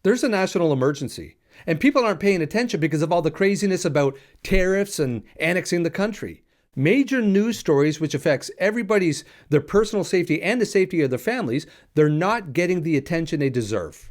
There's a national emergency, and people aren't paying attention because of all the craziness about tariffs and annexing the country. Major news stories which affects their personal safety and the safety of their families, they're not getting the attention they deserve.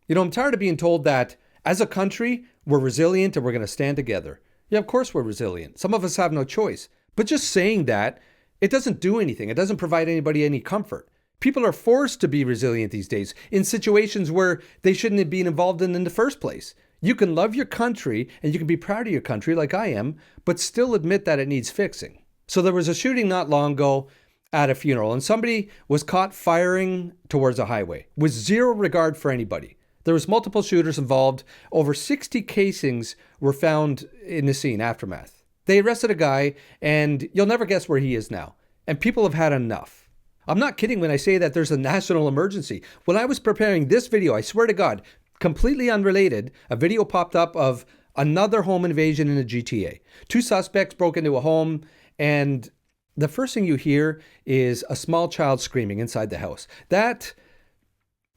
I'm tired of being told that as a country, we're resilient and we're going to stand together. Yeah, of course we're resilient. Some of us have no choice. But just saying that, it doesn't do anything. It doesn't provide anybody any comfort. People are forced to be resilient these days in situations where they shouldn't have been involved in the first place. You can love your country and you can be proud of your country like I am, but still admit that it needs fixing. So there was a shooting not long ago at a funeral, and somebody was caught firing towards a highway with zero regard for anybody. There was multiple shooters involved. Over 60 casings were found in the scene aftermath. They arrested a guy, and you'll never guess where he is now. And people have had enough. I'm not kidding when I say that there's a national emergency. When I was preparing this video, I swear to God, completely unrelated, a video popped up of another home invasion in the GTA. 2 suspects broke into a home, and the first thing you hear is a small child screaming inside the house. That,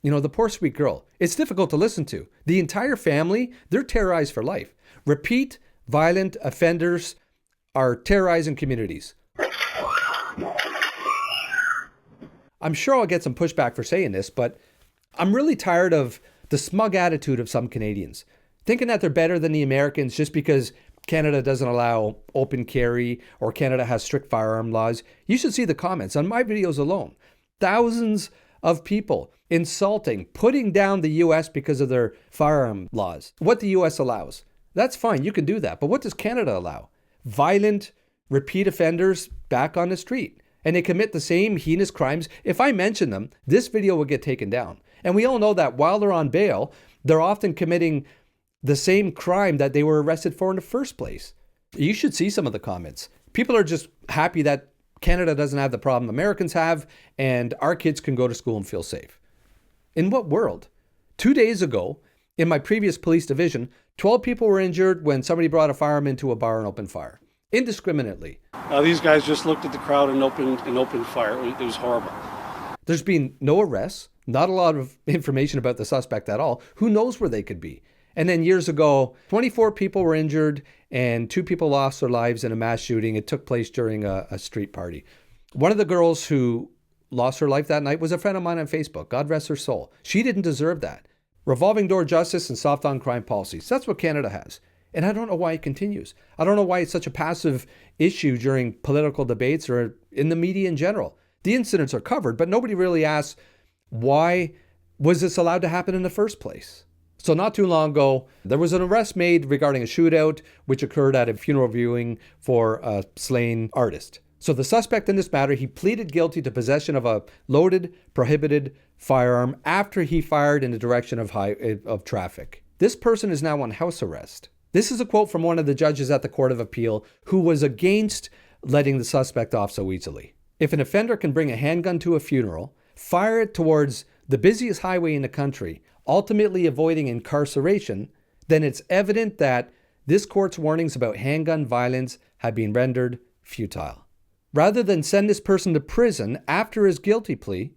the poor sweet girl, it's difficult to listen to. The entire family, they're terrorized for life. Repeat violent offenders are terrorizing communities. I'm sure I'll get some pushback for saying this, but I'm really tired of the smug attitude of some Canadians, thinking that they're better than the Americans just because Canada doesn't allow open carry or Canada has strict firearm laws. You should see the comments on my videos alone. Thousands of people insulting, putting down the U.S. because of their firearm laws. What the U.S. allows. That's fine, you can do that. But what does Canada allow? Violent, repeat offenders back on the street. And they commit the same heinous crimes. If I mention them, this video will get taken down. And we all know that while they're on bail, they're often committing the same crime that they were arrested for in the first place. You should see some of the comments. People are just happy that Canada doesn't have the problem Americans have, and our kids can go to school and feel safe. In what world? 2 days ago, in my previous police division, 12 people were injured when somebody brought a firearm into a bar and opened fire. Indiscriminately. These guys just looked at the crowd and opened fire. It was horrible. There's been no arrests, not a lot of information about the suspect at all. Who knows where they could be? And then years ago, 24 people were injured and 2 people lost their lives in a mass shooting. It took place during a street party. One of the girls who lost her life that night was a friend of mine on Facebook. God rest her soul. She didn't deserve that. Revolving door justice and soft on crime policies. That's what Canada has. And I don't know why it continues. I don't know why it's such a passive issue during political debates or in the media in general. The incidents are covered, but nobody really asks, why was this allowed to happen in the first place? So not too long ago, there was an arrest made regarding a shootout which occurred at a funeral viewing for a slain artist. So the suspect in this matter, he pleaded guilty to possession of a loaded, prohibited firearm after he fired in the direction of traffic. This person is now on house arrest. This is a quote from one of the judges at the Court of Appeal who was against letting the suspect off so easily. If an offender can bring a handgun to a funeral, fire it towards the busiest highway in the country, ultimately avoiding incarceration, then it's evident that this court's warnings about handgun violence have been rendered futile. Rather than send this person to prison after his guilty plea,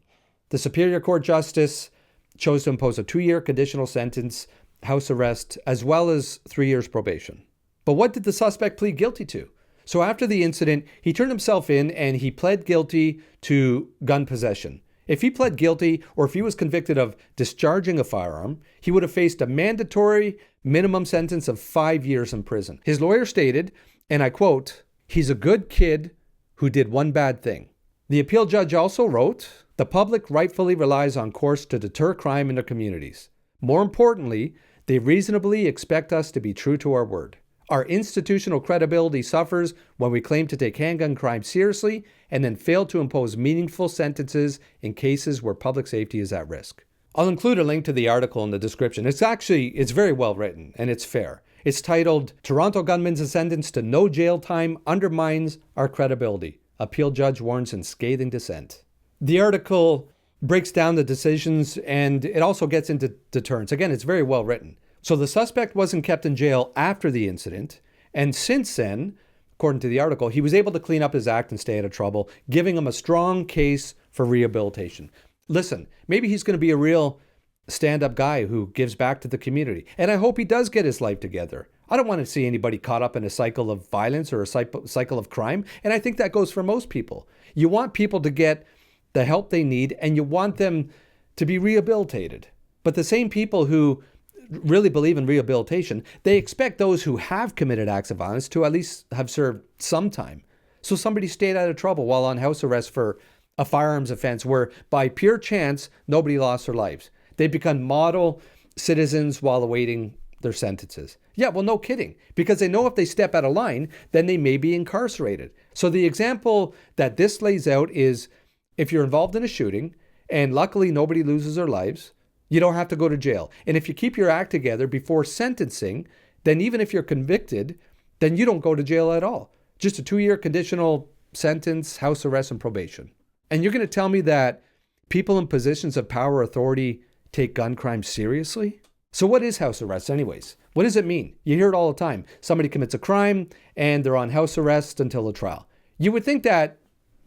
the Superior Court Justice chose to impose a 2-year conditional sentence, house arrest, as well as 3 years probation. But what did the suspect plead guilty to? So after the incident, he turned himself in and he pled guilty to gun possession. If he pled guilty or if he was convicted of discharging a firearm, he would have faced a mandatory minimum sentence of 5 years in prison. His lawyer stated, and I quote, "He's a good kid who did one bad thing." The appeal judge also wrote, "The public rightfully relies on courts to deter crime in their communities. More importantly, they reasonably expect us to be true to our word. Our institutional credibility suffers when we claim to take handgun crime seriously and then fail to impose meaningful sentences in cases where public safety is at risk." I'll include a link to the article in the description. It's very well written and it's fair. It's titled, "Toronto Gunman's Sentence to No Jail Time Undermines Our Credibility. Appeal Judge Warns in Scathing Dissent." The article breaks down the decisions and it also gets into deterrence. Again, it's very well written. So the suspect wasn't kept in jail after the incident. And since then, according to the article, he was able to clean up his act and stay out of trouble, giving him a strong case for rehabilitation. Listen, maybe he's going to be a real stand-up guy who gives back to the community. And I hope he does get his life together. I don't want to see anybody caught up in a cycle of violence or a cycle of crime. And I think that goes for most people. You want people to get the help they need, and you want them to be rehabilitated. But the same people who really believe in rehabilitation, they expect those who have committed acts of violence to at least have served some time. So somebody stayed out of trouble while on house arrest for a firearms offense where by pure chance, nobody lost their lives. They become model citizens while awaiting their sentences. Yeah, well, no kidding, because they know if they step out of line, then they may be incarcerated. So the example that this lays out is if you're involved in a shooting and luckily nobody loses their lives, you don't have to go to jail. And if you keep your act together before sentencing, then even if you're convicted, then you don't go to jail at all. Just a 2-year conditional sentence, house arrest, and probation. And you're going to tell me that people in positions of power authority take gun crime seriously? So what is house arrest anyways? What does it mean? You hear it all the time. Somebody commits a crime and they're on house arrest until a trial. You would think that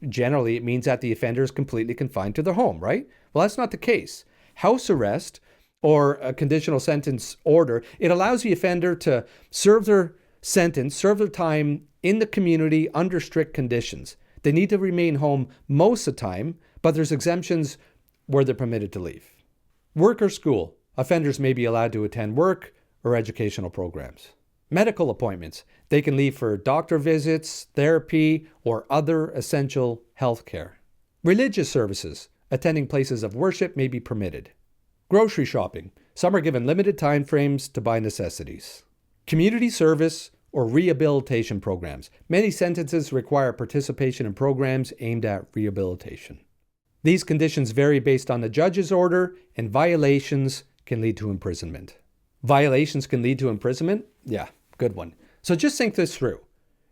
generally it means that the offender is completely confined to their home, right? Well, that's not the case. House arrest or a conditional sentence order, it allows the offender to serve their sentence, serve their time in the community under strict conditions. They need to remain home most of the time, but there's exemptions where they're permitted to leave. Work or school. Offenders may be allowed to attend work or educational programs. Medical appointments. They can leave for doctor visits, therapy, or other essential health care. Religious services. Attending places of worship may be permitted. Grocery shopping. Some are given limited time frames to buy necessities. Community service or rehabilitation programs. Many sentences require participation in programs aimed at rehabilitation. These conditions vary based on the judge's order, and violations can lead to imprisonment. Violations can lead to imprisonment? Yeah, good one. So just think this through.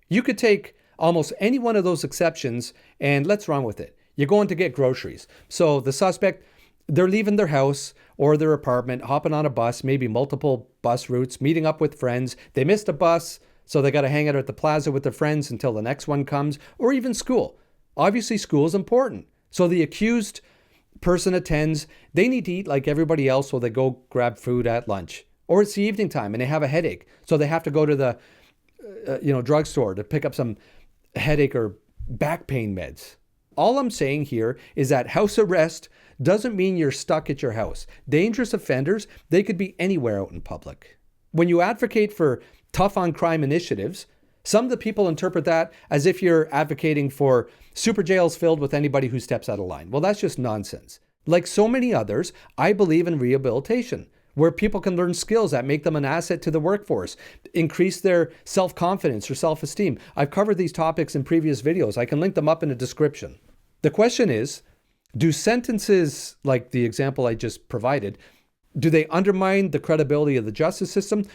You could take almost any one of those exceptions and let's run with it. You're going to get groceries. So the suspect, they're leaving their house or their apartment, hopping on a bus, maybe multiple bus routes, meeting up with friends. They missed a bus, so they got to hang out at the plaza with their friends until the next one comes, or even school. Obviously, school is important. So the accused person attends. They need to eat like everybody else, so they go grab food at lunch. Or it's the evening time and they have a headache, so they have to go to the drugstore to pick up some headache or back pain meds. All I'm saying here is that house arrest doesn't mean you're stuck at your house. Dangerous offenders, they could be anywhere out in public. When you advocate for tough on crime initiatives, some of the people interpret that as if you're advocating for super jails filled with anybody who steps out of line. Well, that's just nonsense. Like so many others, I believe in rehabilitation, where people can learn skills that make them an asset to the workforce, increase their self-confidence or self-esteem. I've covered these topics in previous videos. I can link them up in the description. The question is, do sentences like the example I just provided, do they undermine the credibility of the justice system?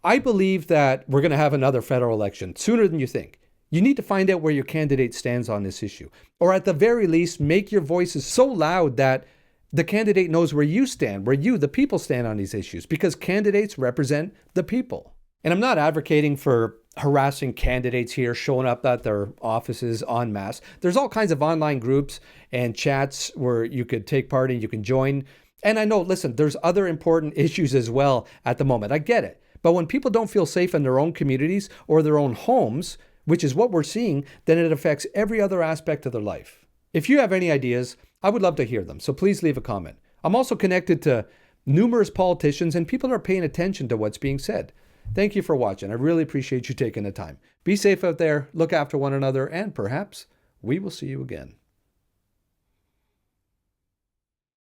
I believe that we're going to have another federal election sooner than you think. You need to find out where your candidate stands on this issue, or at the very least, make your voices so loud that the candidate knows where you stand, where you, the people, stand on these issues, because candidates represent the people. And I'm not advocating for harassing candidates here, showing up at their offices en masse. There's all kinds of online groups and chats where you could take part and you can join. And I know, listen, there's other important issues as well at the moment. I get it. But when people don't feel safe in their own communities or their own homes, which is what we're seeing, then it affects every other aspect of their life. If you have any ideas, I would love to hear them. So please leave a comment. I'm also connected to numerous politicians and people are paying attention to what's being said. Thank you for watching. I really appreciate you taking the time. Be safe out there, look after one another, and perhaps we will see you again.